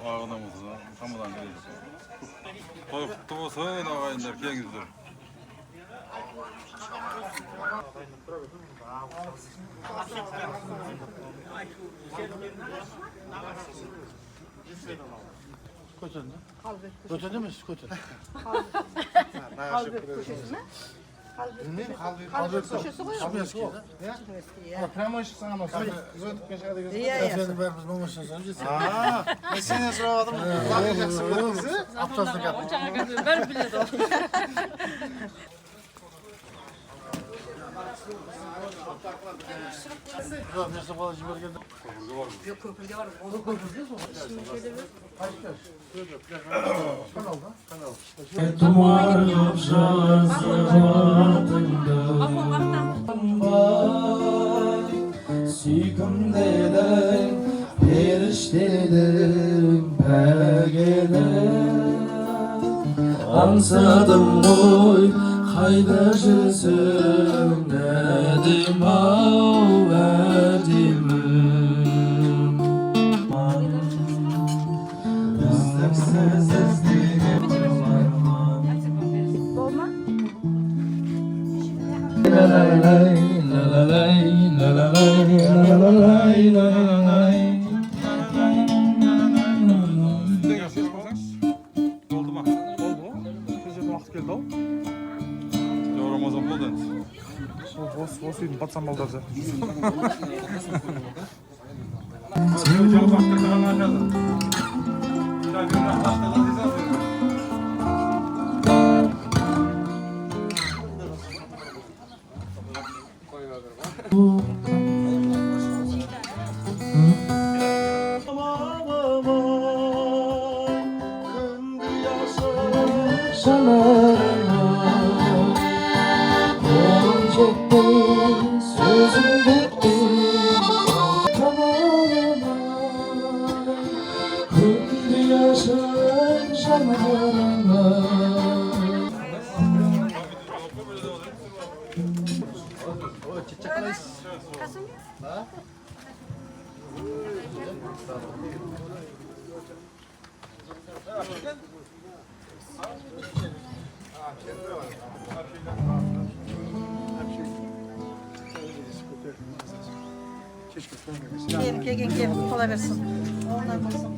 Ağınımızı hamıdan geliyoruz. Toy kutlu olsun ağayınlar, kengizdir. Koçan. Koçan mı? Koçan. Halbuki köşesi mi? Halbuki köşesi koyuyor. Prema ışık sana mı? Zötük peşerde gözüküyor. İyi ya. Efendim ben biz mamışın sanırız. Ne seni soramadım. Kullanmayacaksın bu kızı. Aptasını kapı. Ocağa götür, ben bile de. Yok neyse falan şimdi geldi. Yok köprüde var. Duman yavşası ardında Sikimdeden perişteden pegeden Ansadım oy haydaşısın Nedim av verdimim Özlemsiz Dolma. Oldu mu? Tezden vaqt keldi o. Yo, Ramazan oldu endi. Os uydim, patsam baldarca. Çok vakti kalan aşağıda. Şarkının başladı, dizan söylüyor. Gelin kola versin. Onlar bulsun.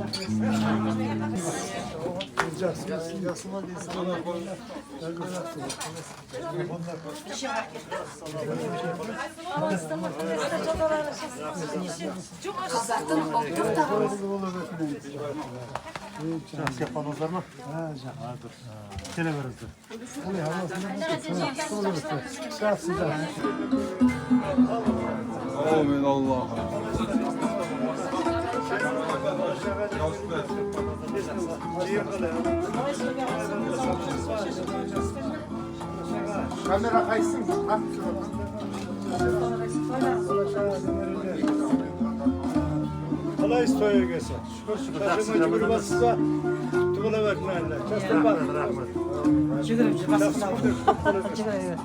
Şans yapanızlar mı? Ha, dur. Tele verirdi. Amin Allah'ım. Kamera kaysın. Ha. Allah istoya gelsin. Şükür taşıma gibi basıza tuğla vermeyenler. Çastır bak. Çıkırıcı basın. Çıkırıcı.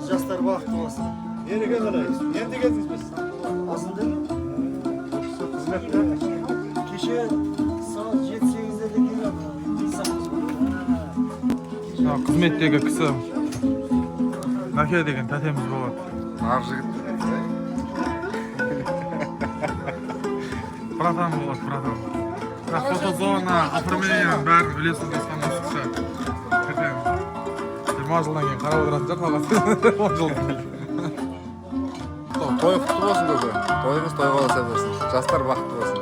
Çastır bak olsun. Yeni geldiniz. Yeni geldiniz biz. Aslında hizmette kişi saat 7-8'de giriyor. Қызметтегі кісі Наке деген тәтеміз болады. Нар жігіт. Братан болады, братан. Фотозона, оформлениенің бәрін білесіз дескен осы кісі. Тәтем. 20 жылдан кейін қарап отыратын шығар маған. 10 жыл. Той құтты болсын көке. Тойыңыз той бола берсін. Жастар бақытты болсын.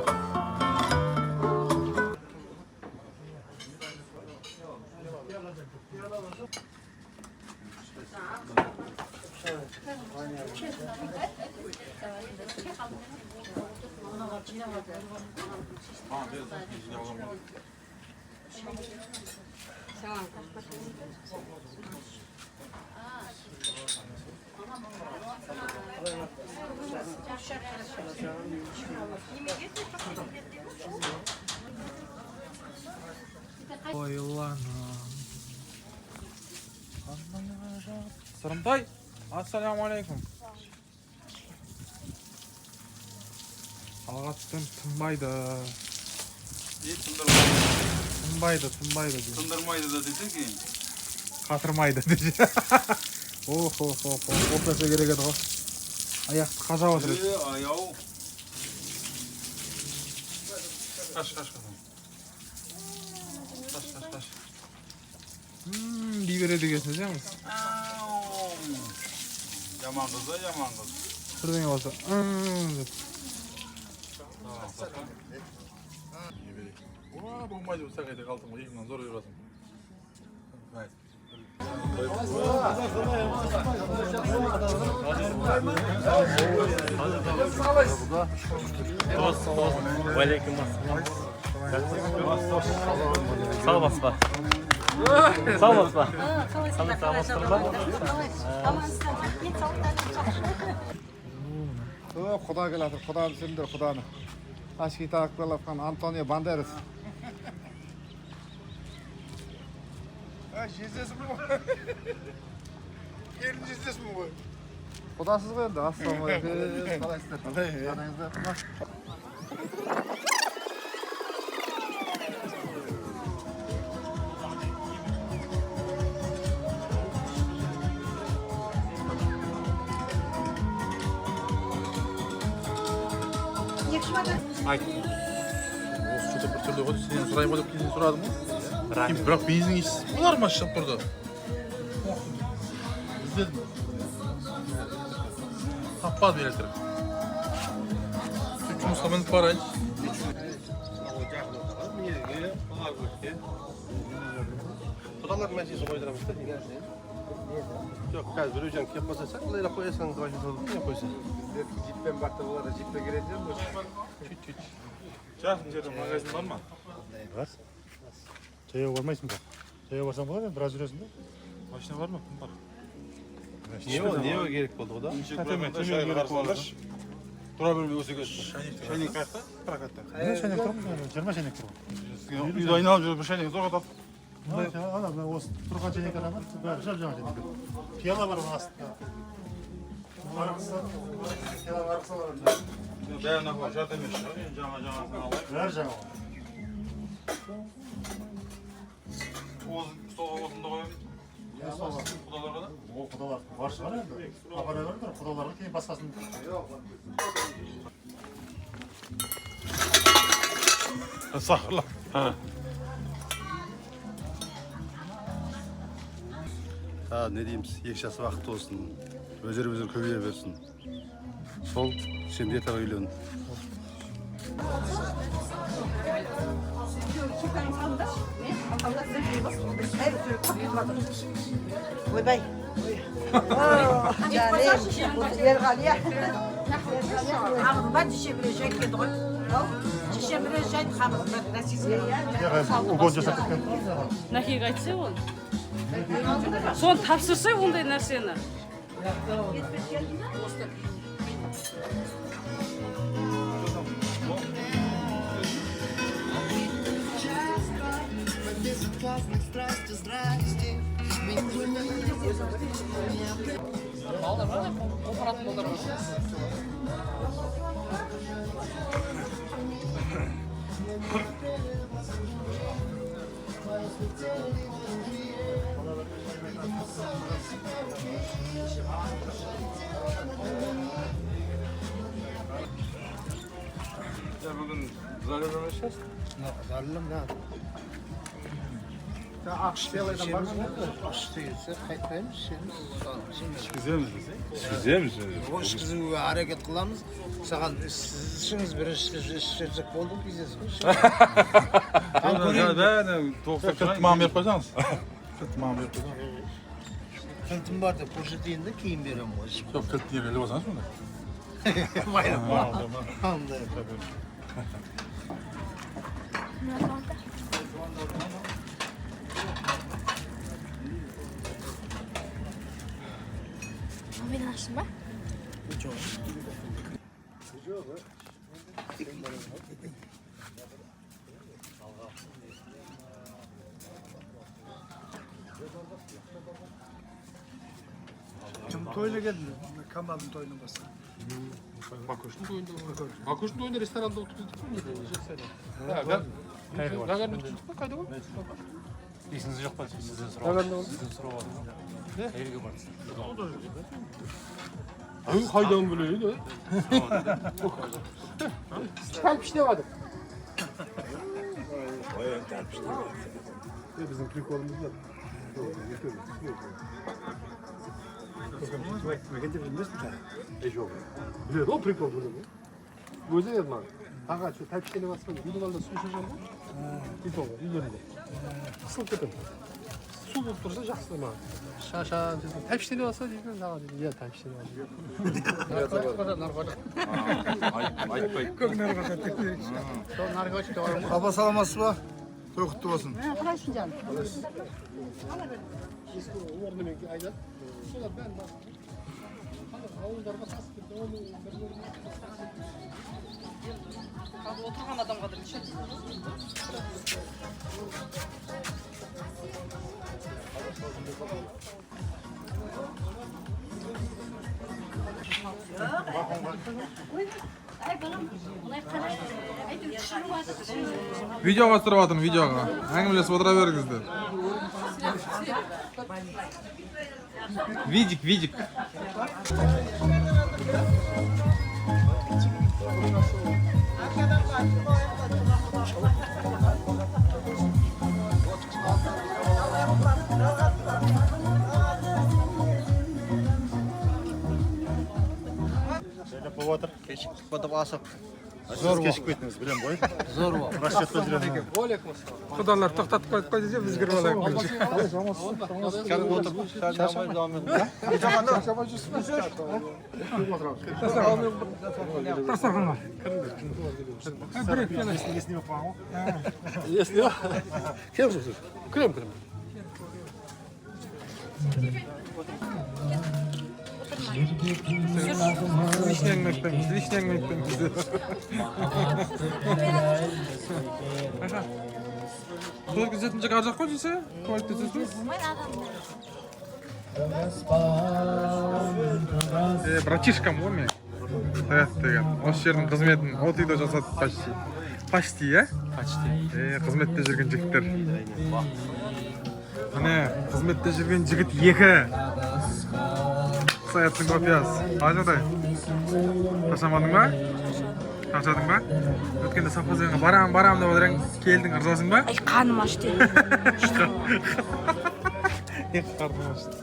Ой, ладно. Sırımtay. Assalamu alaikum. Ağaçtan tınbaydı. İyi tındırmaydı. Tınbaydı diyor. Tındırmaydı da dedi ki. Katırmaydı dedi. Oh. Oplasa gerek edi o. Ayaқты қажап отыр еді. Ayağı. Kaç. Kaç. Biber дегенсіз емес. Yaman kızı yaman kız. Бірдеңе болса. деп. Болмайды бұл сағайда қалдың ғой, екіңнен зор үйрасың. Aleyküm Sağ olasın. Sağ olasın. Xudo keladi, Xudoni sindir, Xudoni. Tashkent taqdirlab Antonio Banderas. Xudosiz qo'y endi. Assalomu alaykum. Qalaysizlar? Ayt. Осы что-то бір түрлі ғой, сенен сұрайын ғой деп кейін сұрадым ғой. Бірақ бензин иісі олар ма шығып тұрды? İzledim. Tapmaz bir elektrik. Üç Mustafa'nın parayı. Kudalar meclisi koyduramız da yine. Yok, gaz bir hocam yapmasa sen olayla koyarsan da başta olur mu koysan? Cippen baktı bunlara cippe gireceğim mi? Küt. Жақын жерде магазин бар ма? Бар. Жаяу бармайсың ба? Жаяу барсаң болады, біраз жүресің да. Машина бар ма? Кім бар? Niye gerek oldu o da? Темекі қарсы алғаш. Тұра бермей өсеге шайнек қаяқта? Прокатта. Ne şenek тұрмыз? 20 şenek тұрмыз. Үйді айналып жүріп бір шайнек зорға тап. Ана осы тұрған шенек адам бәрі жап-жаңа шенек. Пияла бар оның астында. Пияла арқысы бар. Бәріне қой, жат емес шығар. Жаңа-жаңасын алайық. Бәрі жаңа. Столға осында қоямын. Құдаларға да? Ол құдалар бар шығар енді. Апара беріңдер, құдаларға кейін басқасын. Сақырла. Ne diyeyim, yaşası vakti olsun. Özür kövüye versin. Sol, şimdi yeter öyle. Ойбай. Canım. Ерғалия. Қамызба жешебірежек еді ғой. Жешебірежек қамызба российский. Угон жасап кеткен. Нахиге айтса ол. Соны тапсырса ондай нәрсені. Ya bugün zalim ömeşeceğiz. Zalim ne? Ya akşelerden baksana. Akşeyse kayıtlaymış şeyimiz. Güzel misiniz? O işimizi hareket kılamız. Sağal işiniz bir işecek oldu biziz. Ben 90 Kırtmağımı verip koysanız. Kırtmağımı verip koysanız. Kıltım var da poşetinde kiyim veriyorum o iş. Yok kırt diye belli olsanız mı? Bayram. Anladım. Oynasın bak. toyuna geldim. Kamal'ın toyuna basa. Bakuş'un toyunda. Bakuş'un toyunda restoranda oturduk mu? Ha, ben tuttuk mu kaydı mı? Esiniz yok mu? Sizden soralım. Ne? Evge barsın. Hangi kaydan böyle? Kalpişte vardı. Bizim trikolumuz var. Biliyor o prikol bunu. Bu yüzden yazma. Kanka şu kalpişte ne varsa bir duvarda su içeceğim bu. Prikol var. İllerinde. Kısıl kötü. Su bulup dursa жақсы ма. Шаша, kalpişte ne varsa diyeceğim sana dedim. Ya kalpişte ne var. Baba salaması var. Toy kutlu olsun. Kaçın canım. Oturgan adam kadar içe. Videoga turyapatym, videoga. Әңгімелесіп отыра беріңіздер. Видик. Кешіктік батып асып. Zor keshik ketdingiz, bilen boy. Зор бол. Расчетқа жүрем. Құдалар тоқтатып қойып қойды деп біз кіріп алайық. Кәдімгі отырып, шаршамай devam edin. Дастарханға. Krem. Лишний әңгіме бізде. Той күзетінші ар жақ қой жесе? Қойып түсесіз? Братишкам ғой мен. Саят деген. Осы жердің қызметін от үйде жасады почти. Почти, е? Почти. Қызметте жүрген жігіттер. Міне, қызметте жүрген жігіт екі. Саяттың көпиясы. Ажадай. Ташамадың ба? Ташадың ба? Өткенде совхозға барам деп отыраң, келдің, ырзасың ба? Ай, қаным ашты. Не қарным ашты?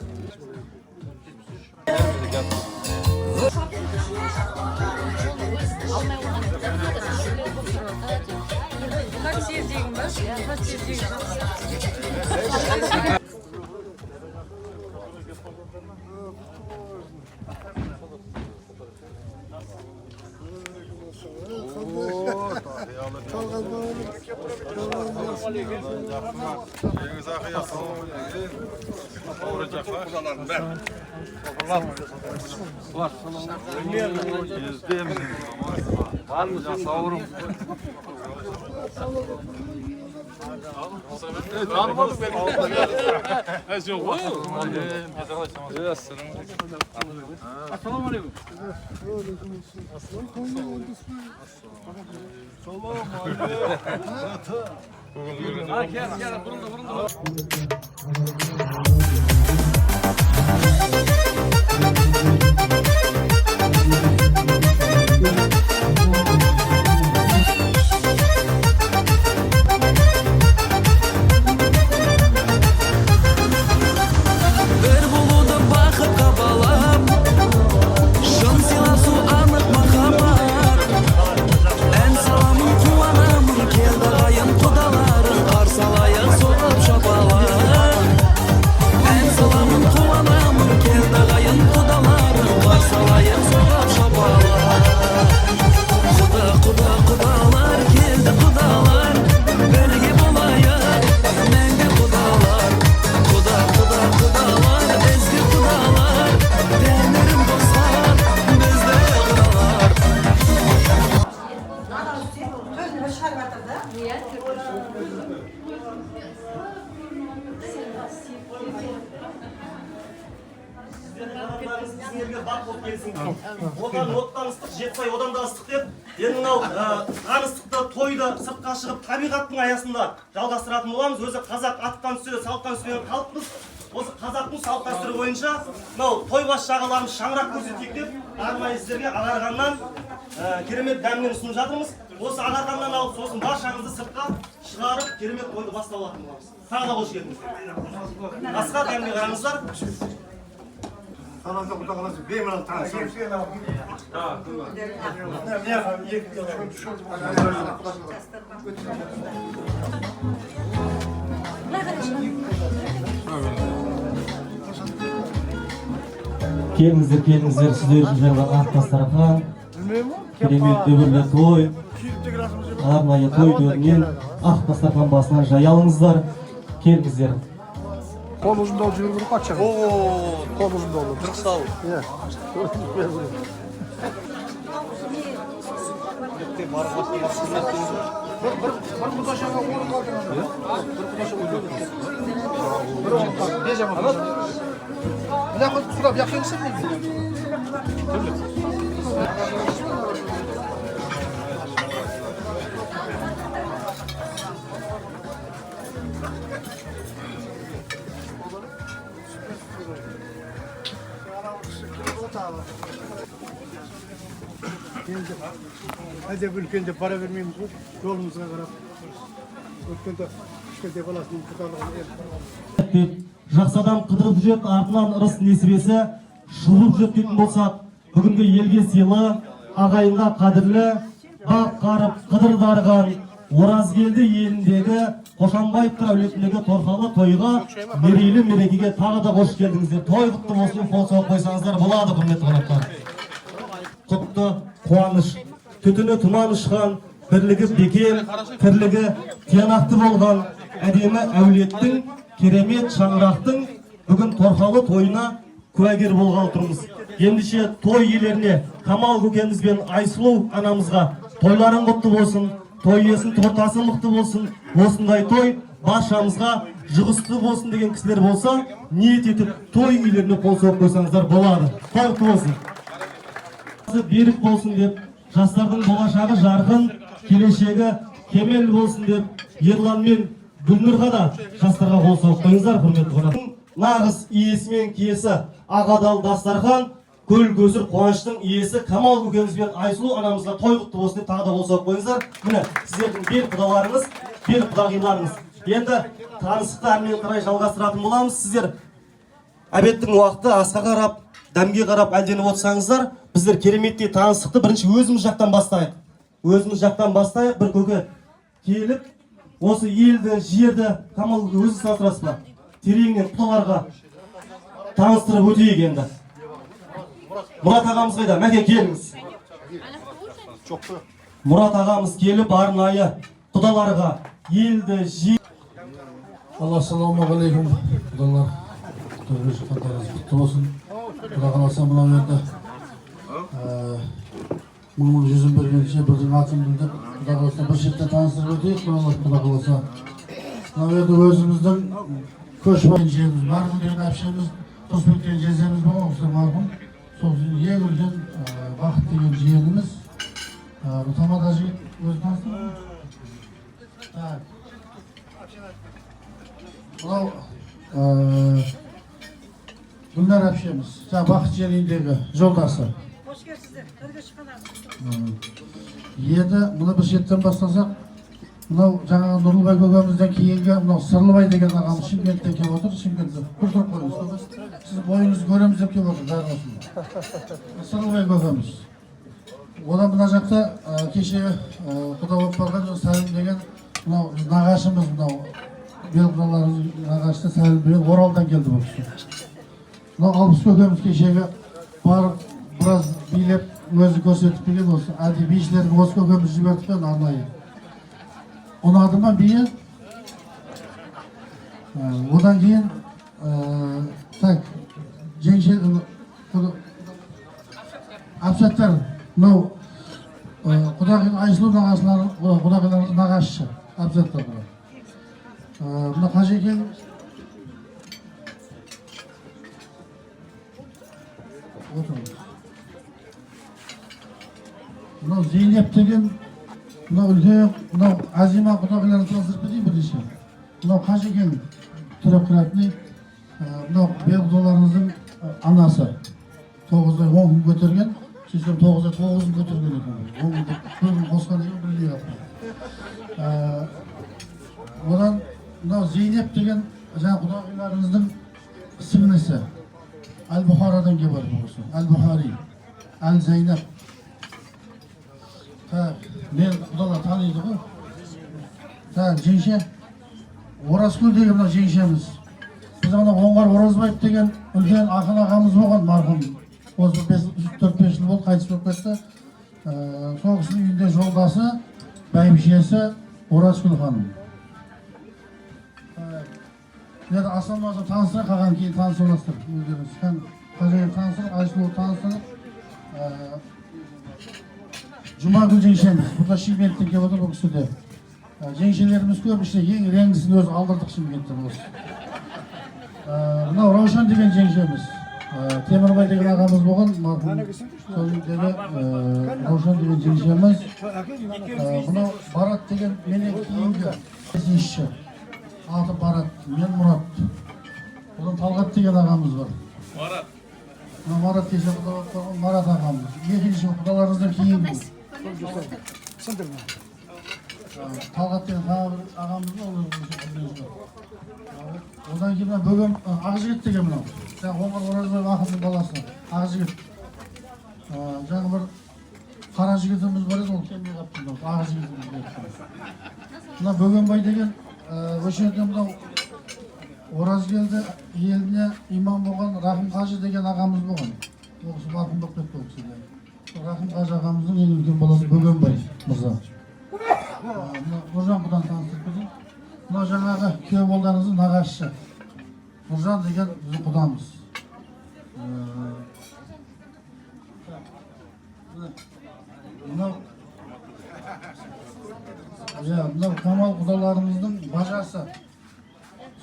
Как сездегім ба? Как сездегім. Yengіз ақия, саламалейкум. Ауыры жаққа. Ездем. Жақсы ауырым. Tanımadım beni. Yok var. Assalamu alaikum. Gel, burunda. Salamın kuanamın барлықтарыңыз біздің елге бақ болып келсіңдер. Оттан ыстық, жетсай одан да ыстық деп, енді мынау ыстықты, тойды сыртқа шығып табиғаттың аясында жалғастыратын боламыз. Өзі қазақ аттан түссе, салттан түспеген халықпыз. Осы қазақтың салт дәстүрі бойынша мынау тойбас жағаларымыз шаңырақ көрсетейік деп, арнайы сіздерге ағарғаннан керемет дәмнен ұсынып жатырмыз. Осы ағарғаннан алып, сосын баршаңызды сыртқа шығарып, керемет тойды бастап алатын боламыз. Тағы да қош келдіңіздер. Асқар дәмге қараңыздар. Қалазда құда қаласы беймінал танысамыз. Келіңіздер, келіңіздер, сіздер үшін жаңа ақ дастархан, керемет дүбірлі той, арнайы той дөңнен ақ дастархан басынан жай алыңыздар. Келіңіздер. Қол ұзындау жүрген керек қатшаға. Қол ұзындау. Дұрыс сау. Иә. Bir kudaşaga o'rin qoldiradi. Bir kudaşaga o'rin. Bir o'rin. Beja bo'ladi. Bular qilib turib yaqinsin deydi. Hadi ülkende para vermeyeyim mi? Yolumuza karab. Ülkende kişkende balasının tutarlığını Жақсы адам қыдырып жүрет, артынан ырыс несібесі шұлып жүрет дейтін болсақ, бүгінгі елге сыйлы, ағайынға қадірлі, бақ қарып қыдыр дарыған Оразгелді еліндегі Қошанбаевтар әулетіндегі торқалы тойға мерейлі мерекеге тағы да қош келдіңіздер. Той құтты болсын, қол соғып қойсаңыздар болады, құрметті қонақтар. Құтты қуаныш, түтіні тұман ұшқан, бірлігі бекер, тірлігі тиянақты болған әдемі әулеттің, керемет шаңырақтың бүгін торқалы тойына куәгер болғалы тұрмыз. Ендеше той иелеріне Камал көкеміз бен Айсұлу анамызға тойларың құтты болсын, той иесінің тортасы мықты болсын, осындай той баршамызға жұғысты болсын деген кісілер болса, ниет етіп той иелеріне қол соғып қойсаңыздар болады. Той құтты болсын. Берік болсын деп, жастардың болашағы жарқын, келешегі кемел болсын деп, Ерлан мен Гүлнұрға да жастарға қол соғып қойыңыздар, құрметті қонақтар. Нағыз иесі мен киесі Ағадал дастархан, көл көсір қуаныштың иесі Камал көкеміз бен Айсұлу анамызға той құтты болсын деп тағы да қол соғып қойыңыздар. Міне сіздердің бел құдаларыңыз, бел құдағиларыңыз. Енді таныстықты әрмен қарай жалғастыратын боламыз. Сіздер әбеттің уақыты асқа қарап, дәмге қарап әлденіп отырсаңыздар, біздер кереметтей таныстықты бірінші өзіміз жақтан бастайық. Өзіміз жақтан бастайық, бір көке келіп, осы елді, жерді, Камал көке өзі сатырасыз ба? Тереңнен құдаларға таныстырып өтейік енді. Мұрат ағамыз қайда? Мәке келіңіз. Мұрат ағамыз келіп арнайы құдаларға елді, жерді. Ассалаумағалейкум. Құдалар, төрге шыққандарыңыз құтты болсын. Құда қаласа мынау енді мың жүзін бергенше бірдің атын білдік. Құда қаласа бір шетте таныстырып өтейік. Құда қаласа мынау енді өзіміздің көшбайын жеріміз бар деген әпшеміз Тоспектен жеземіз болған осы марқұм. Сол ең үлкен бақыт деген жиеніміз. Тамада жігіт өзі таныстырып. Мынау Гүлнар әпшеміз, бақыт жеріндегі жолдасы. Hoş geldiniz. Örgü çıkanlar. Енді мұны бір шеттен бастасақ, мынау жаңағы Нұрлыбай көкемізден кейінгі мынау Сырлыбай деген ағамыз Шымкенттен келіп отыр. Шымкентте күлдіріп қойыңыз. Сіз бойыңыз көреміз деп келіп отыр бәрін. Сырлыбай көкеміз. Одан мына жақта кеше құда болып қалған Сәлім деген мынау нағашымыз, мынау белгілаларымыз нағашысы Сәлім деген Оралдан келді бұл кісі. Мынау Алпыс көкеміз кешегі барып біраз билеп өзі көрсетіп келген осы әдеби бишілерді осы көкеміз жібердік пен арнайы. Ұнады ма биі? Одан кейін жеңше әпсаттар мынау құдағи Айсұлу құдағилардың нағашысы әпсаттар. Мына Қажекең отырыңыз. Мынау Зейнеп деген, мынау үлкен, мынау Азима құдағиларын таныстырып кетейін бірінші. Мынау Қажекең Түрекратный, мынау Бердоларыңыздың анасы. 9-ай 10 күн көтерген, сөйтсем 9-ай 9 күн көтерген екен. 10 күн қосқан екен білмей қалыпты. Одан мынау Зейнеп деген жаңа құдағиларыңыздың сіңлісі. Әл-Бұхарадан келіп бар бұл кісі. Әл-Бұхари, Әл-Зейнеп. Мен құдалар таниды ғой. Жеңше, Оразкүл деген мына жеңшеміз. Біз ана Оңғар Оразбаев деген үлкен ақын ағамыз болған марқұм. Осы 4-5 жыл болды, қайтыс болып кетті. Сол кісінің үйінде жолдасы, бәйбішесі Оразкүл ханым. Енді Асанбазы таныстыра қалған кейін таныс оластыр. Қажайын таныстырып, Айсұлу таныстырып. Жұмагүл жеңшеміз. Бұда Шымкенттен келіп отыр бұл кісіде. Жеңшелеріміз көп, іште ең реңгісін өзі алдырдық Шымкенттен осы. Мынау Раушан деген жеңшеміз. Темірбай деген ағамыз болған. Сол үйдегі Раушан деген жеңшеміз. Мынау Барат деген менен кейінгі бесінші. Аты Барат, мен Мұрат. Одан Талғат деген ағамыз бар. Марат. Марат кеше құдалар Марат ағамыз. Екінші құдаларыңыздан кейінгі. Талғат деген ағамыз бар. Одан кейін бөгем Ақжігіт деген мынау. Оңғар Оразбаев ақынның баласы. Ақжігіт. Жаңа бір қара жігітіміз бар еді, ол келмей қапты. Ақжігітіміз. Мына Бөгенбай деген осы жерде мынау Оразкелді еліне имам болған Рахым Қажы деген ағамыз болған. Ол кісі марқұм болып кетті ол кісі. Рахым Қажы ағамыздың ең үлкен баласы Бөгенбай мырза. Нұржан бұдан таныстырып кетейін. Мынау жаңағы күйеу балдарыңыздың нағашысы. Нұржан деген біздің құдамыз. Мынау Камал құдаларымыздың бажасы.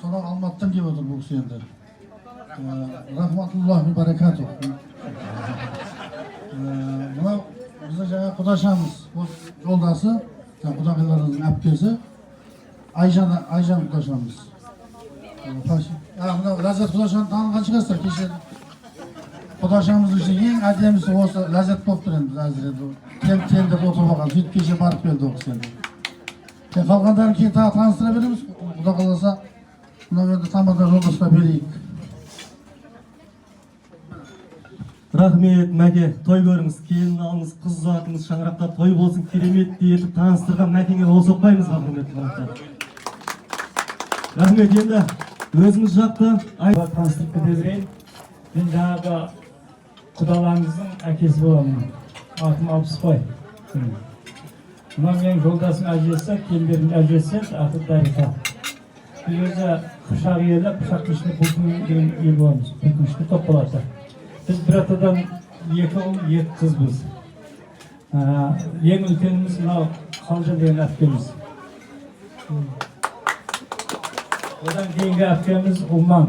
Сонау Алматыдан келіп отыр бұл кісі енді. Рахматуллахи баракату. Мынау біздің жаңа құдашамыз, жолдасы, құдағиларымыздың әпкесі. Айжан құдашамыз. Мынау Ләззат құдашаны танылған шығарсыздар кеше. Құдашамыздың ішінде ең әдемісі осы Ләззат болып тұр енді әзір. Темдеп отырып алған, сөйтіп кеше барып келді ол кісі енді. Қалғандарын кейін тағы таныстыра береміз. Құда қаласа, мынау енді тамада жолдасқа берейік. Рахмет, Мәке, той көріңіз, келін алыңыз, қыз ұзатыңыз, шаңырақта той болсын, керемет етіп таныстырған Мәкеңе қол соқпаймыз, құрметті. Рахмет, енді өзіміз жақты таныстырып кете берейін. Мен жаңағы құдаларыңыздың әкесі боламын. Атым Алпысбай. Мына менің жолдасым әжесі, келіндердің әжесі, аты Дариқа. Біз өзі пышақ елі, пышақтың ішінде бұлтын деген ел боламыз. Бұлтың ішінде топ болады. Біз бір атадан 2 ұл, 2 қыз біз. Ең үлкеніміз мынау Қалжан деген әпкеміз. Одан кейінгі әпкеміз Ұлман.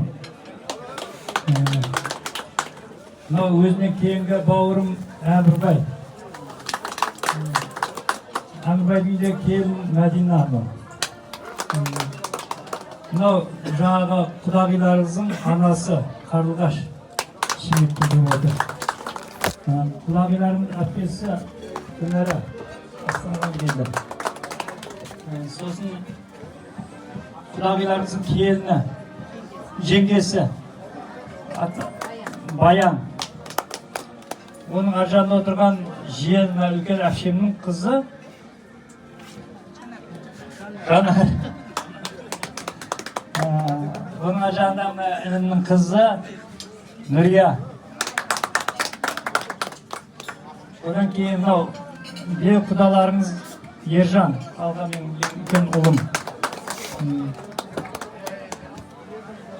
Мынау өзінен кейінгі бауырым Әмірбай. Әмірбайдың де келін Мәдина бар. Мынау жаңағы құдағиларыңыздың анасы Қарлығаш. Шымкенттен келіп отыр. Құдағиларымның әпкесі Күнәрі Астанадан келді. Сосын құдағиларымыздың келіні, жеңгесі Баян. Оның ар жағында отырған жиені үлкен әпшемнің қызы Жанар. Оның ар жағында інімнің қызы Нұрия. Одан кейін мынау беу құдаларыңыз Ержан, алға менің үлкен ұлым.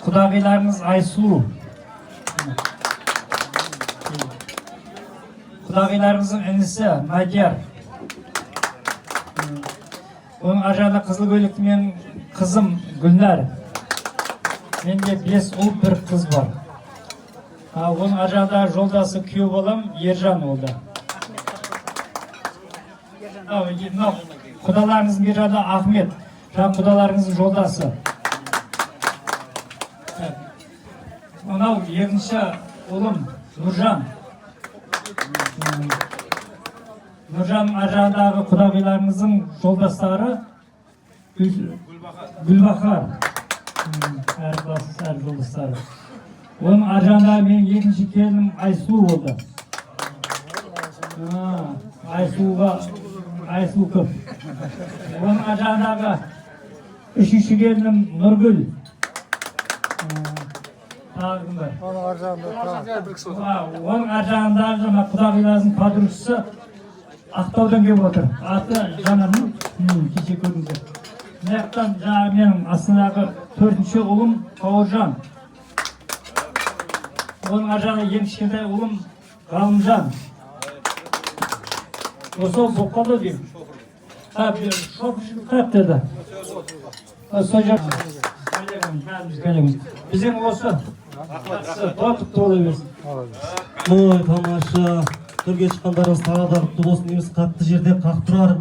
Құдағиларыңыз Айсұлу. Құдағиларыңыздың інісі Мадияр. Оның ар жағында қызыл көйлекті менің қызым Гүлнар. Менде 5 ұл, 1 қыз бар. Оның аржағындағы жолдасы күйеу балам Ержан олда. Құдаларыңыздың бер жағы Ахмет. Жаңа құдаларыңыздың жолдасы. Мынау екінші ұлым Нұржан. Нұржан аржағындағы құдағиларыңыздың жолдастары Гүлбахар. Әр класс, әр жолдастары. Оның аржағындағы менің екінші келінім Айсу болды. Айсу көп. Оның аржағындағы үшінші келінім Нұргүл. Оның аржағындағы құдағиларыңыздың подругасы Ақтаудан келіп отыр. Аты Жанармын, кеше көрдіңіздер. Мынаяқтан жаңағы менің астындағы төртінші ұлым Бауыржан. Оның аржағында ең кішкентай ұлым Ғалымжан. Осы ол болып қалды деймін. Шоп деді. Сол жақ. Біздің осы. Тотып тола берсін. Ой, тамаша. Төрге шыққандарыңыз тағы да құтты болсын дейміз. Қатты жерде қақ тұрар,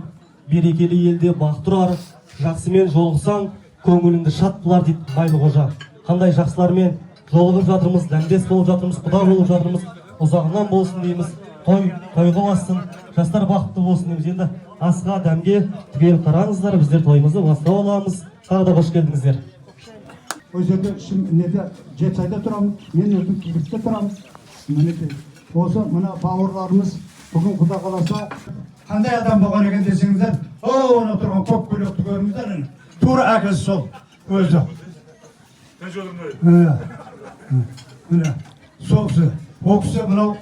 берекелі елде бақ тұрар. Жақсымен жолықсаң, көңіліңді шат қылар дейді Майлы Қожа. Қандай жақсылармен жолығып жатырмыз, дәмдес болып жатырмыз, құда болып жатырмыз. Ұзағынан болсын дейміз. Тойға бассын, жастар бақытты болсын дейміз. Енді асқа, дәмге түгел қараңыздар, біздер тойымызды бастап аламыз. Тағы да қош келдіңіздер. Осы жерде неде Жетісайда тұрамыз, мен өзім Кибетте тұрамыз. Осы мына бауырларымыз бүгін құда қаласа қандай адам болған екен десеңіздер, оны тұрған көк көйлекті көріңіздер, тура әкесі сол өзі. Сол кісі. Ол кісі мынау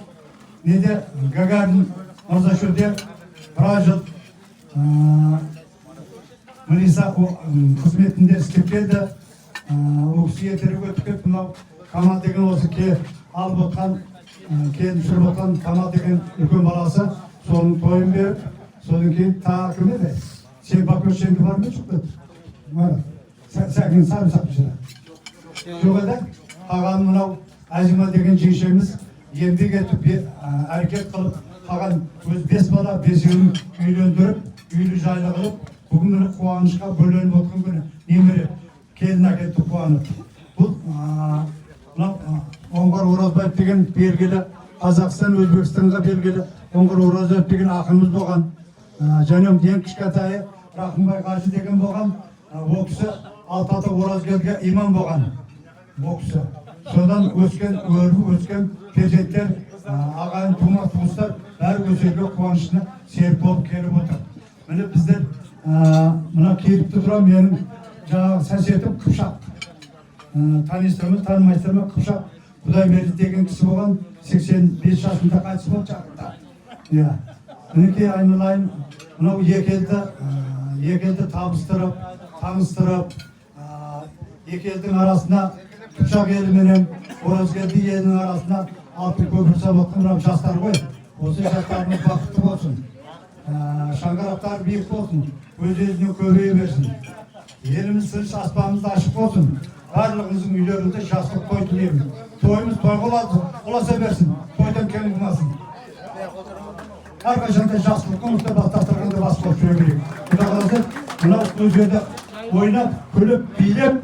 неде Гагарин мырза шөлде біраз жыл милиция қызметінде істеп келді. Ол кісіге тірек өтіп келіп, мынау Камал деген осы алып отқан, келіп жүріп отқан Камал деген үлкен баласы, соның тойын беріп, содан кейін тағы кім еді? Сен Бакөшенді бар ма шықты? Сәкен Сарымсақ жыра. Жоқ еді, қаған мынау Әжима деген жеңшеміз еңбек етіп, әрекет қылып, қаған өз 5 бала, 5-еуін үйлендіріп, үйлі жайлы қылып, бүгін қуанышқа бөленіп отқан күні немере келін әкетті қуанып. Бұл Оңғар Оразбаев деген белгілі, Қазақстан, Өзбекстанға белгілі Оңғар Оразбаев деген ақынымыз болған. Және ең кішкентайы Рахымбай Қажы деген болған. Ол кісі Алтаты Оразгелге имам болған. Ол кісі. Содан өскен, өріп өскен перзенттер, ағайын туыстар бәрі өсерге қуанышына серік болып келіп отыр. Міне біздер мына келіпті тұра менің жаңағы сәсетім Қыпшақ. Таныстырмыз, танымайсыздар ма? Қыпшақ Құдайберді деген кісі болған, 85 жасында қайтыс болды жақында. Мінекей айналайын, мынау екі елді табыстырып, таныстырып, екі елдің арасына Қыпшақ елі менен Оразгелді елінің арасына алтын көпір салып отқан жастар ғой. Осы жастарымыз бақытты болсын. Шаңырақтары биік болсын, өз еліне көбейе берсін. Еліміз тыныш, аспанымыз ашық болсын. Барлығымыздың үйлерінде жақсылық той тілеймін. Тойымыз тойға оласа берсін, тойдан кем болмасын. Әрқашанда жақсылықтың ұста бастастырғанда бас болып жүре берейік. Құда қаласа, мынау бұл жерде ойнап, күліп, билеп,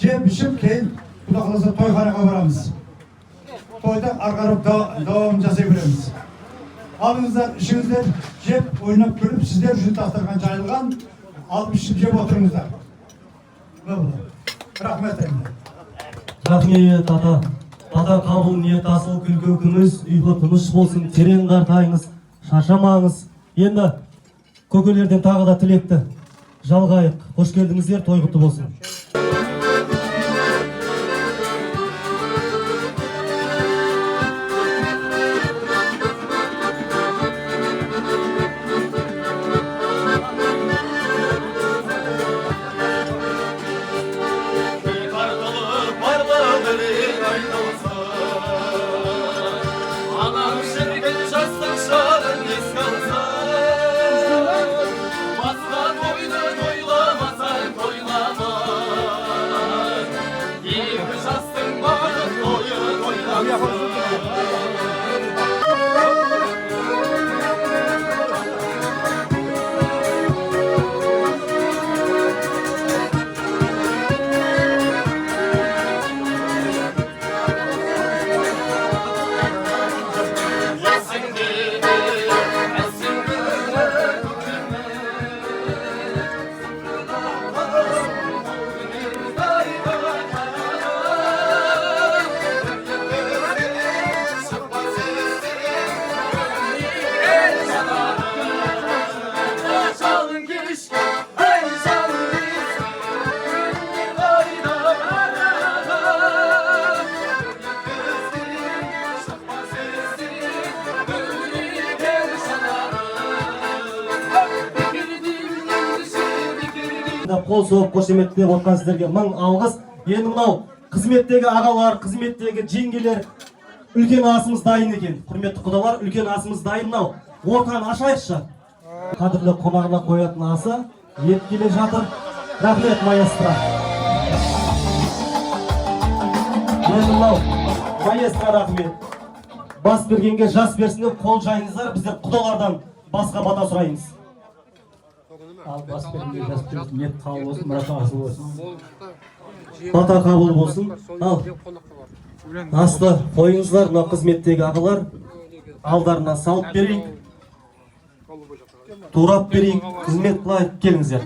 жеп, ішіп, кейін құда қаласа тойханаға барамыз. Тойда арқарып давамын жасай береміз. Алыңыздар, ішіңіздер, жеп, ойнап, күліп, сіздер үшін тастырған жайылған, алып ішіп жеп отырыңыздар. Рахмет әйімді. Рахмет, ата. Ата қабыл ниет асыл күлкі күміс, ұйқы тыныш болсын, терең қартайыңыз, шаршамаңыз. Енді көкелерден тағы да тілекті жалғайық. Қош келдіңіздер, той құтты болсын. Yapalım. Қол соғып қошеметтеп отқан сіздерге мың алғыс. Енді мынау қызметтегі ағалар, қызметтегі жеңгелер, үлкен асымыз дайын екен. Құрметті құдалар, үлкен асымыз дайын. Мынау ортаны ашайықшы. Қадірлі қонағына қоятын асы ет келе жатыр. Рахмет, маэстро. Енді мынау маэстро рахмет. Бас бергенге жас берсін деп қол жайыңыздар. Біздер құдалардан басқа бата сұраймыз. Ал бас бергенге жас берсін, ниет қабыл болсын, мұрат асыл болсын. Бата қабыл болсын. Ал асты қойыңыздар, мына қызметтегі ағалар. Алдарына салып берейік. Турап берейік, қызмет қылайық, келіңіздер.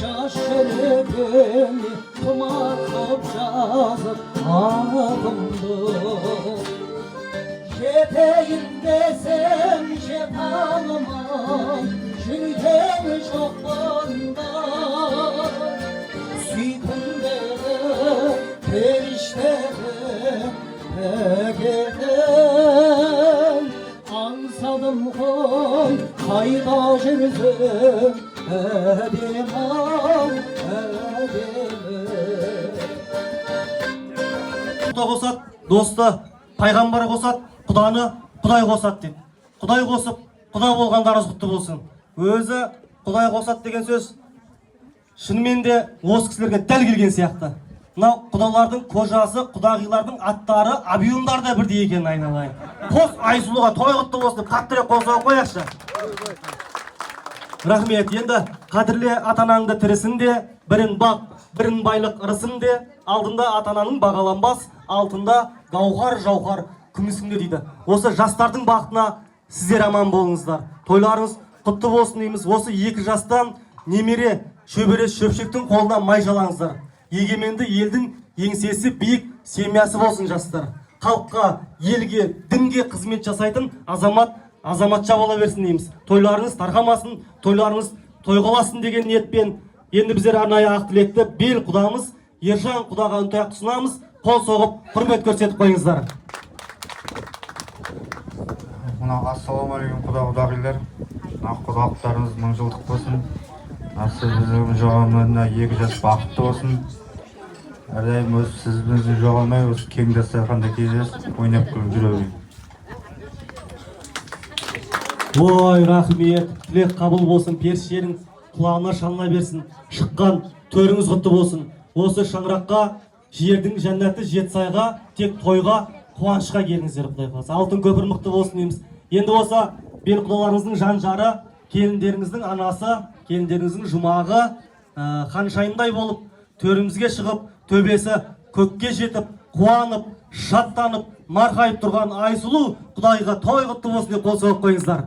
Şaşırdım kumarlıp yazıp ağımdı. Жетейін desem жеталımam, жүрген жоқ бұнда. Сүйкімдері періштері пәкетін, аңсадым ғой қайда жүрсің әдем-ау, әдемі. Құда қосат, досты, пайғамбар қосат, құданы құдай қосат дейді. Құдай қосып, құда болғандарыңыз құтты болсын. Өзі құдай қосат деген сөз шынымен де осы кісілерге дәл келген сияқты. Мынау құдалардың қожасы, құдағилардың аттары, абиюндар да бірдей екенін айналайын. Қос Айсұлуға той құтты болсын деп қаттырақ қол соғып қояқшы. Рахмет. Енді қадірлі атанаңды тірісінде, бірін бақ, бірін байлық ырысында, алдында атананың бағаланбас, алтында гауһар жауһар күмісінде дейді. Осы жастардың бақытына сіздер аман болыңыздар. Тойларыңыз құтты болсын дейміз. Осы екі жастан немере шөбере шөпшектің қолына май жалаңыздар. Егеменді елдің еңсесі биік семьясы болсын жастар. Халыққа, елге, дінге қызмет жасайтын азаматша бола берсін дейміз. Тойларыңыз тарқамасын, тойларыңыз тойғаласын деген ниетпен енді біздер арнайы ақ тілекті бел құдамыз Ержан құдаға үнтаяқ тұсынамыз. Қол соғып, құрмет көрсетіп қойыңыздар. Ассалаумағалейкум құда-құдағилар. Құдалықтарыңыз мың жылдық болсын. Сіздің жоғалмайына екі жас бақытты болсын. Әрдайым өз сіздің жоғалмай, өз кең дастарханда кездесіп, ойнап күліп жүре берейін. Ой, рахмет. Тілек қабыл болсын. Періштерің құлағына шалына берсін. Шыққан төріңіз құтты болсын. Осы шаңыраққа, жердің жәннаты Жетісайға, тек тойға, қуанышқа келіңіздер, Құдай қаласа. Алтын көпір мықты болсын дейміз. Енді осы бел құдаларыңыздың жан-жары, келіндеріңіздің анасы, келіндеріңіздің жұмағы, ханшайымдай болып, төрімізге шығып, төбесі көкке жетіп, қуанып, шаттанып, марқайып тұрған Айсұлу Құдайға той құтты болсын деп қол соғып қойыңыздар.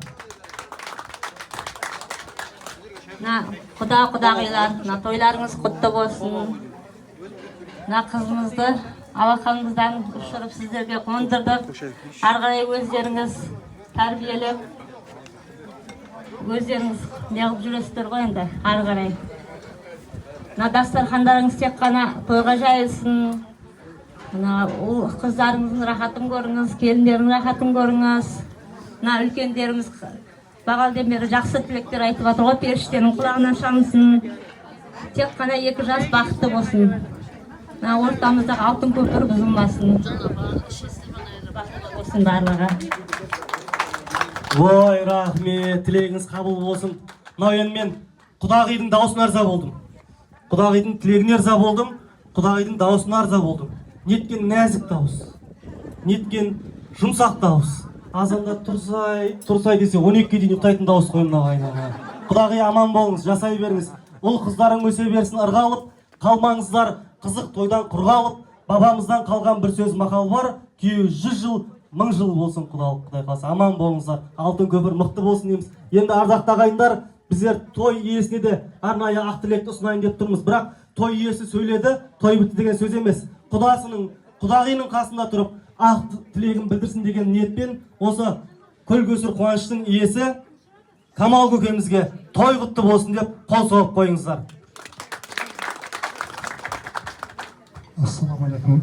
Құдағилар, тойларыңыз құтты болсын. Қызымызды алақанымыздан ұшырып сіздерге қондырдық. Ары қарай өздеріңіз тәрбиелеп, өздеріңіз неғып жүресіздер ғой енді, ары қарай. Дастархандарыңыз тек қана тойға жайылсын. Қыздарыңыздың рахатын көріңіз, келіндердің рахатын көріңіз. Үлкендеріміз бағалден бері жақсы тілектер айтып жатыр ғой, періштенің құлағынан шамсын. Тек қана екі жас бақытты болсын. Ортамыздағы алтын көпір бұзылмасын. Бақытты болсын барлығы. Ой, рахмет, тілегіңіз қабыл болсын. Енді мен Құдағидың даусына арза болдым. Құдағидың тілегіне арза болдым. Құдағидың даусына арза болдым. Неткен нәзік дауыс, неткен жұмсақ дауыс. Азанда тұрсай десе 12-ге дейін ұйықтайтын дауыс қой мынау айналға. Құдағи аман болыңыз, жасай беріңіз. Ұл қыздарың өсе берсін, ырғалып, қалмаңыздар, қызық тойдан құрғалып, бабамыздан қалған бір сөз мақал бар, күйеу 100 жыл, 1000 жыл болсын Құдай қаласа. Аман болыңыздар, алтын көпір мықты болсын дейміз. Енді ардақты ағайындар, біздер той иесіне де арнайы ақ тілекті ұсынайын деп тұрмыз. Бірақ той иесі сөйледі, той бітті деген сөз емес. Құдағиның қасында тұрып, ақ тілегін білдірсін деген ниетпен осы көл-көсір қуаныштың иесі Камал көкемізге той құтты болсын деп қол соғып қойыңыздар. Ассалаумағалейкум,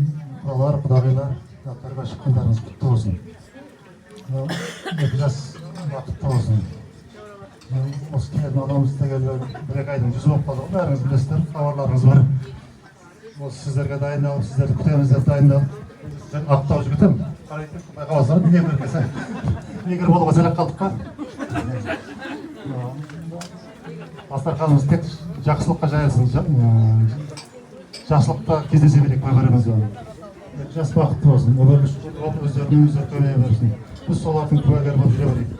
құдағилар, тақтарға шыққандарыңыз құтты болсын. Екі жас бақытты болсын. Осы келін аламыз дегенде бір-екі айдың жүзі болып қалды ғой, бәріңіз білесіздер, хабарларыңыз бар. Осы сіздерге дайындалып, сіздерді күтеміз деп дайындалып, мен ақтау жігітім. Қарайтын, құдай қаласар, негр болуға сәлек қалдық па? Дастарханымыз тек жақсылыққа жайылсын, жақсылықта кездесе берейік көреміз. Жас бақытты болсын, олар өздерінің көмей берсін. Біз солардың куәгер болып жүре берейік.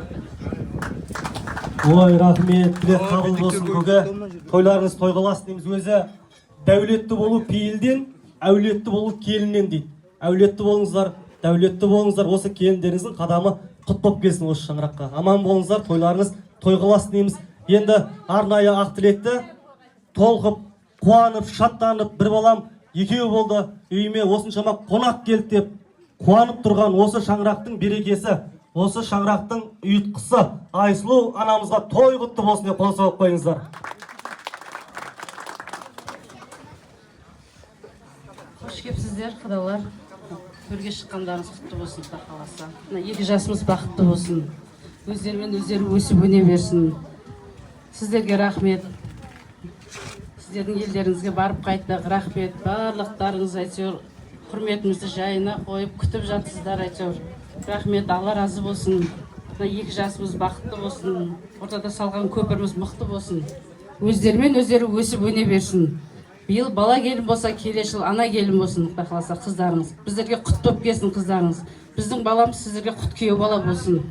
Ой, рахмет, тілек қабыл болсын көке. Тойларыңыз тойғаласын дейміз. Өзі дәулетті болу пейілден, әулетті болу келіннен дейді. Әулетті болыңыздар, дәулетті болыңыздар. Осы келіндеріңіздің қадамы құт боп келсін осы шаңыраққа. Аман болыңыздар, тойларыңыз тойғаласын дейміз. Енді арнайы ақ тілекті толқып, қуанып, шаттанып, бір балам екеу болды, үйіме осыншама қонақ келді деп қуанып тұрған осы шаңырақтың берекесі, осы шаңырақтың ұйытқысы Айсұлу анамызға той құтты болсын деп қол соғып қойыңыздар. Қош келіпсіздер, құдалар. Төрге шыққандарыңыз құтты болсын, Құдай қаласа. Екі жасымыз бақытты болсын. Өздерімен өздері өсіп өне берсін. Сіздерге рахмет. Сіздердің елдеріңізге барып қайттық, рахмет. Барлықтарыңыз әйтеуір құрметімізді жайына қойып күтіп жатсыздар әйтеуір. Рахмет, Алла разы болсын. Екі жасымыз бақытты болсын. Ортада салған көпіріміз мықты болсын. Өздерімен өздері өсіп өне берсін. Биыл бала келін болса, келесі жыл ана келін болсын, Құдай қаласа қыздарыңыз. Біздерге құт боп келсін қыздарыңыз. Біздің баламыз сіздерге құт күйеу бала болсын.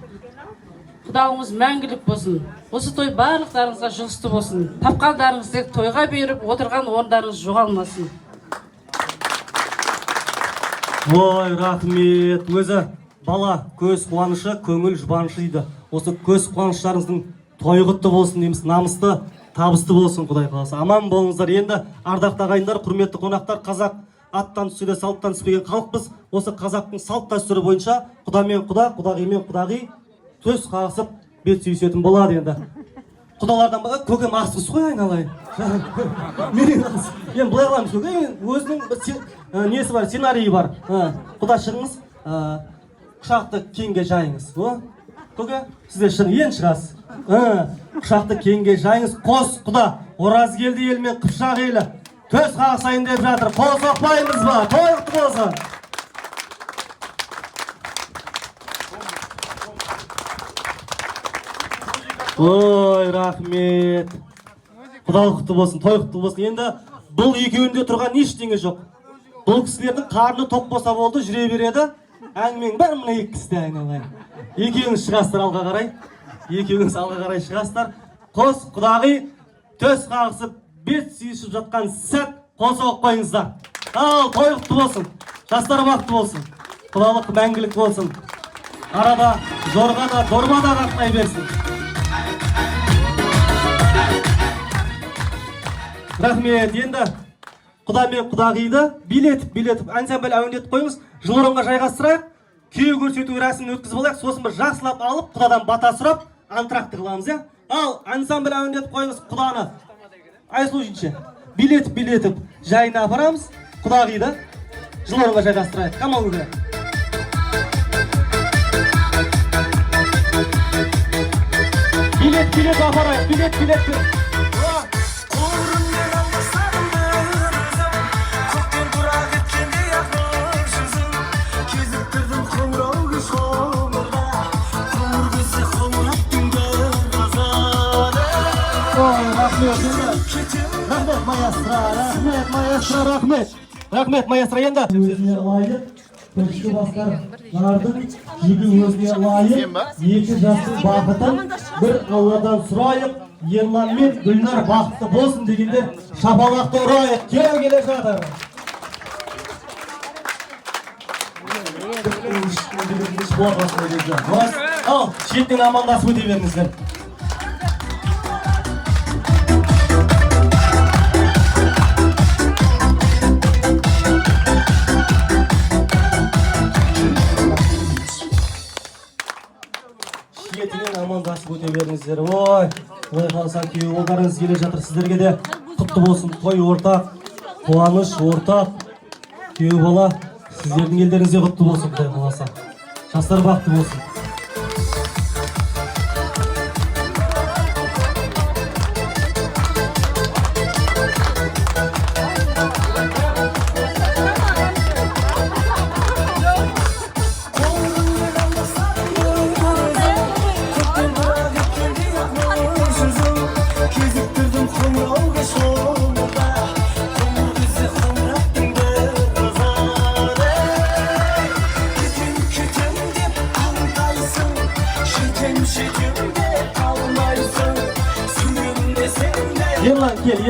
Құдауыңыз мәңгілік болсын. Осы той барлықтарыңызға жұғысты болсын. Тапқандарыңызды тойға беріп, отырған орындарыңыз жоғалмасын. Ой, рахмет. Өзі бала көз қуанышы, көңіл жұбанышы дейді. Осы көз қуаныштарыңыздың той құтты болсын дейміз. Намысты, табысты болсын Құдай қаласа. Аман болыңыздар. Енді ардақты ағайындар, құрметті қонақтар, қазақ аттан түсуде салттан түспеген халықпыз. Осы қазақтың салт дәстүрі бойынша құдамен құда, құдағимен құдағи төс қағысып бет сүйісетін болады енді. Құдалардан баға көкем ақсыз қой айналайын. Енді бұлай қыламыз көке, өзінің несі бар, сценарийі бар. Құда шығыңыз, құшақты кеңге жайыңыз. Көке, сізде шын ең шығасыз. Құшақты кеңге жайыңыз, қос құда, ораз келді елмен қыпшақ елі. Төс қағысайын деп жатыр, қол соқпаймыз ба, той құтты болсын. Ой, рахмет. Құдалық құтты болсын, той құтты болсын. Енді бұл екеуінде тұрған ештеңе жоқ. Бұл кісілердің қарны топ болса болды, жүре береді. Әңгіменің бәрі мына екі кісіде айналайын. Екеуіңіз шығасыздар алға қарай. Екеуіңіз алға қарай шығасыздар. Қос құдағи төс қағысып, бет сүйісіп жатқан сәт қол соғып қойыңыздар. Ал, той құтты болсын. Жастар бақытты болсын. Құдалық мәңгілік болсын. Арада зорға да, дорба да қатынай берсін. Рахмет. Енді құда мен құдағиды билетіп, ансамбль әуендетіп қойыңыз. Жыл орынға жайғастырайық. Күйеу көрсету рәсімін өткізіп алайық. Сосын бір жақсылап алып, құдадан бата сұрап, антракты қыламыз, иә? Ал, ансамбль әуендетіп қойыңыз құданы. Айслужинше. Билетіп, жайына апарамыз. Құдағиды жыл орынға жайғастырайық. Қамал көре. Билет апарайық, билет. Рахмет, маэстро, енді өзіне лайық, көшкі бастарлардың жеге өзіне лайық, екі жастың бақытын бір Алладан сұрайық, Ерлан мен Гүлнар бақытты болсын дегенде шапалақты ұрайық, келе жатыр. Ал, шеттен амандасып өте беріңіздер. Амандасып өте беріңіздер. Ой, қаласаң күйеу қолдарыңыз келе жатыр. Сіздерге де құтты болсын. Той ортақ, қуаныш ортақ. Күйеу бала, сіздердің елдеріңізде құтты болсын. Құдай қаласа. Жастар бақытты болсын.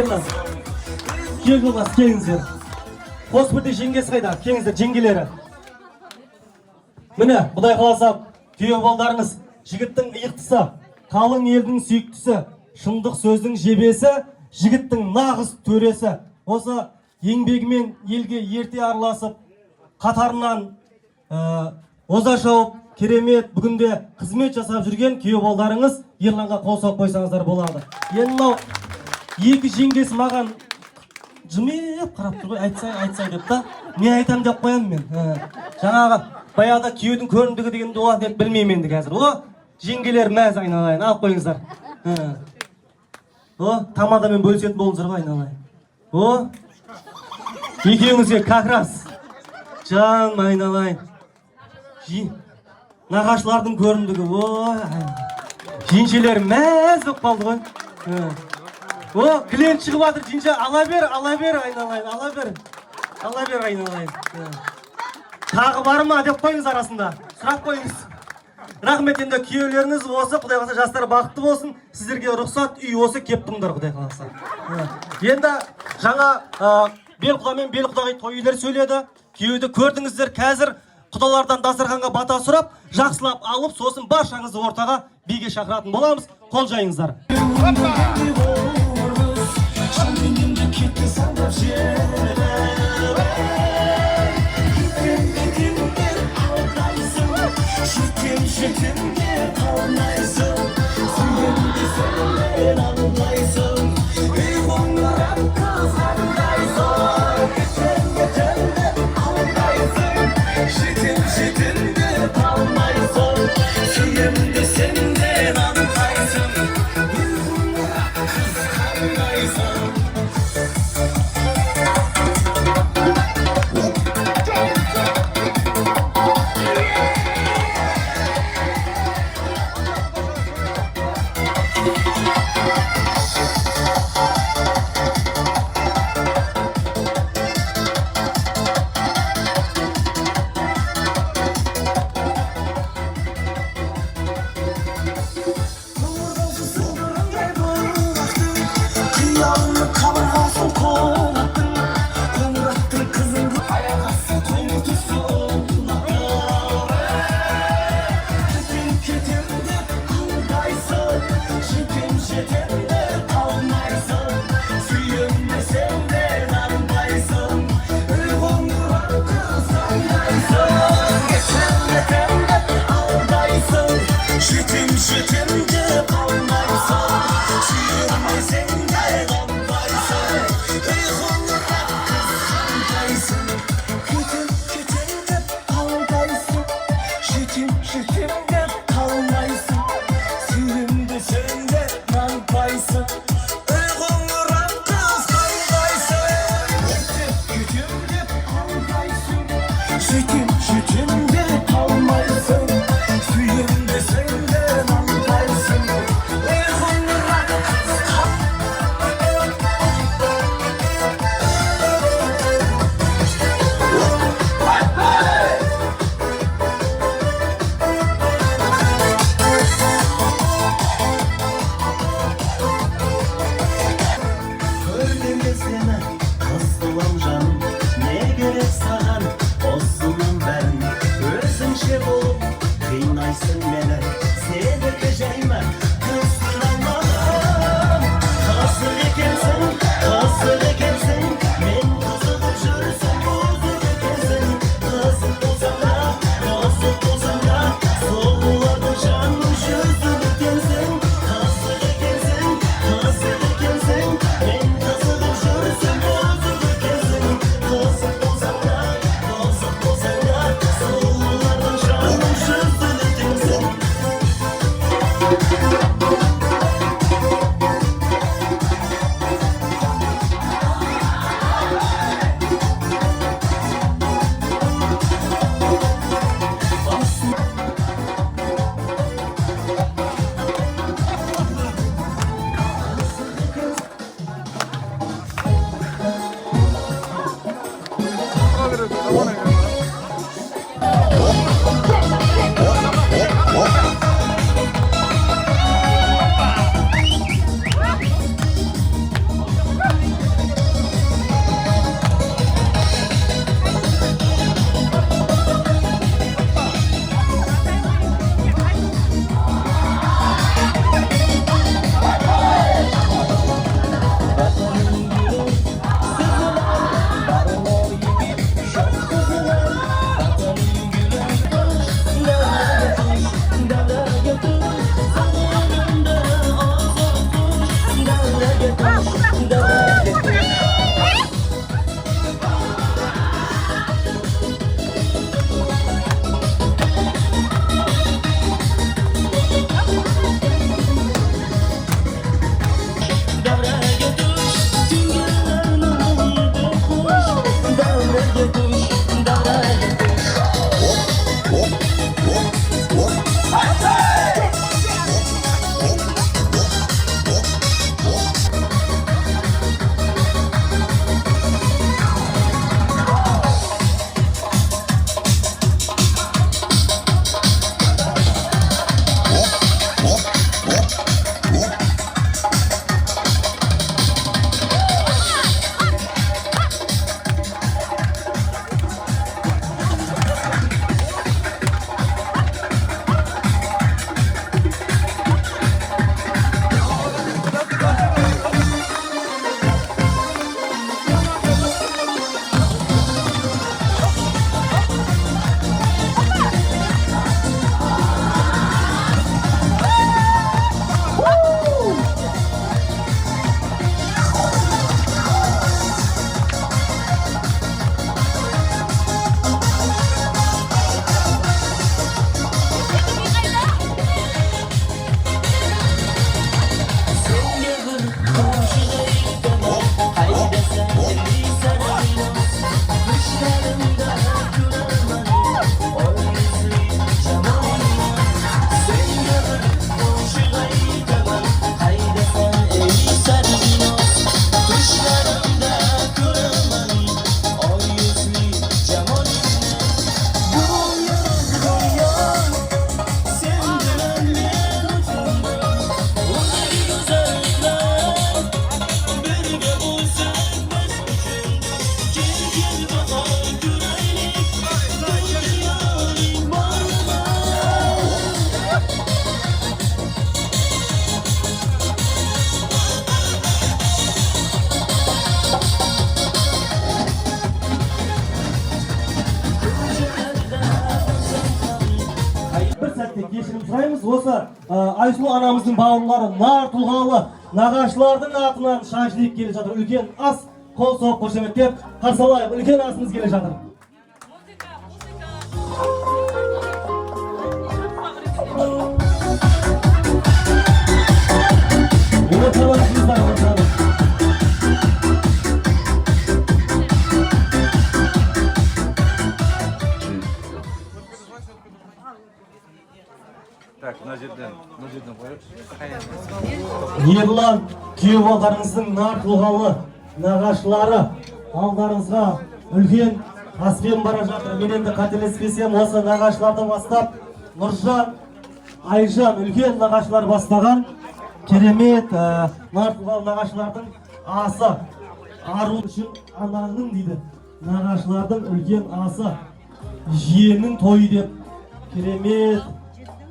Ерлан. Кел жолдас, келіңіздер. Қос бірде жеңгесі қайда? Келіңіздер, жеңгелері. Міне, Құдай қаласа, күйеу балдарыңыз, жігіттің иықтысы, қалың елдің сүйіктісі, шындық сөздің жебесі, жігіттің нағыз төресі. Осы еңбегімен елге ерте араласып, қатарынан оза шауып, керемет бүгінде қызмет жасап жүрген күйеу балдарыңыз Ерланға қол соғып қойсаңыздар болады. Енді екі жеңгесі маған жымиып қарап тұр ғой, айтсай деп та. Не айтам деп қоям мен. Жаңағы баяғыда күйеудің көрімдігі деген дуа деп білмеймін енді қазір. О, жеңгелер мәз айналайын, алып қойыңыздар. О, тамадамен бөлісетін болыңыздар ғой айналайын. О, екеуіңізге как раз. Жан айналайын. Нағашылардың көрімдігі. О, жеңшелер мәз болып қалды ғой. О, клиент шығып жатыр, жинша, ала бер айналайын, ала бер айналайын. Тағы бар ма деп қойыңыз арасында, сұрақ қойыңыз. Рахмет, енді күйеулеріңіз осы, Құдай қаласа жастар бақытты болсын, сіздерге рұқсат үй осы кеп тұрыңдар, Құдай қаласа. Енді жаңа Белқұда мен Белқұдағи тойлар сөйледі, күйеуді көрдіңіздер, қазір құдалардан дастарханға бата сұрап, жақсылап алып, сосын баршаңызды ортаға биге шақыратын боламыз, қол жайыңыздар. сұраймыз осы Айсұлу анамыздың бауырлары нар тұлғалы нағашылардың атынан шашылып келе жатыр. Үлкен ас қол соғып қошеметтеп қарсы алайық. Үлкен асымыз келе жатыр. Так, мына жерден қояйық. Ерлан күйеу балдарыңыздың нар тұлғалы нағашылары алдарыңызға үлкен аспен бара жатыр. Мен енді қателеспесем осы нағашыларды бастап Нұржан, Айжан үлкен нағашылар бастаған керемет нар тұлғалы нағашылардың асы. Ару үшін ананың дейді. Нағашылардың үлкен асы. Жиеннің тойы деп керемет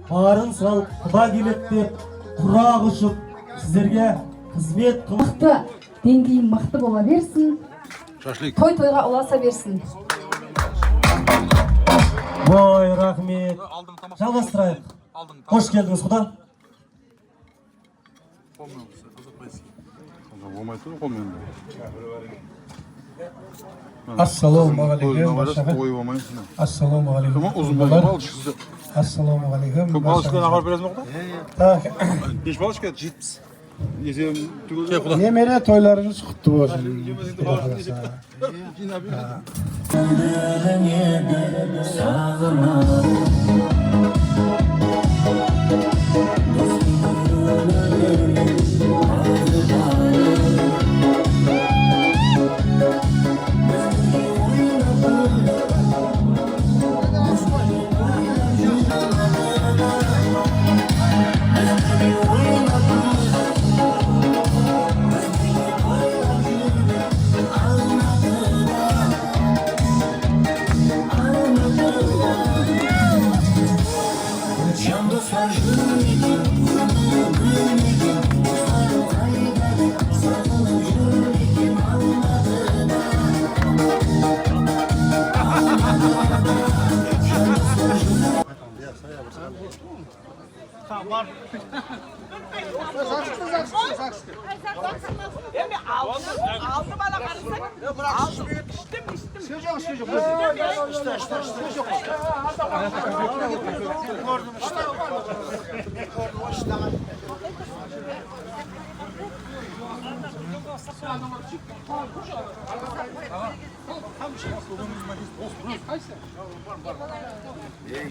барын салып құда келеді деп құрақ ұшып сіздерге қызмет мықты деңгейі мықты бола берсін. Той тойға ұласа берсін. Ой, рахмет. Жалғастырайық. Қош келдіңіз құда. Ассалаумағалейкум. Ассалаумағалейкум. Ассалаумағалейкум. Көп балышканы ағарып бересің бе құда? Так. 5 балышка 70. Немере тойларыңыз құтты болсын.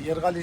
Ерғали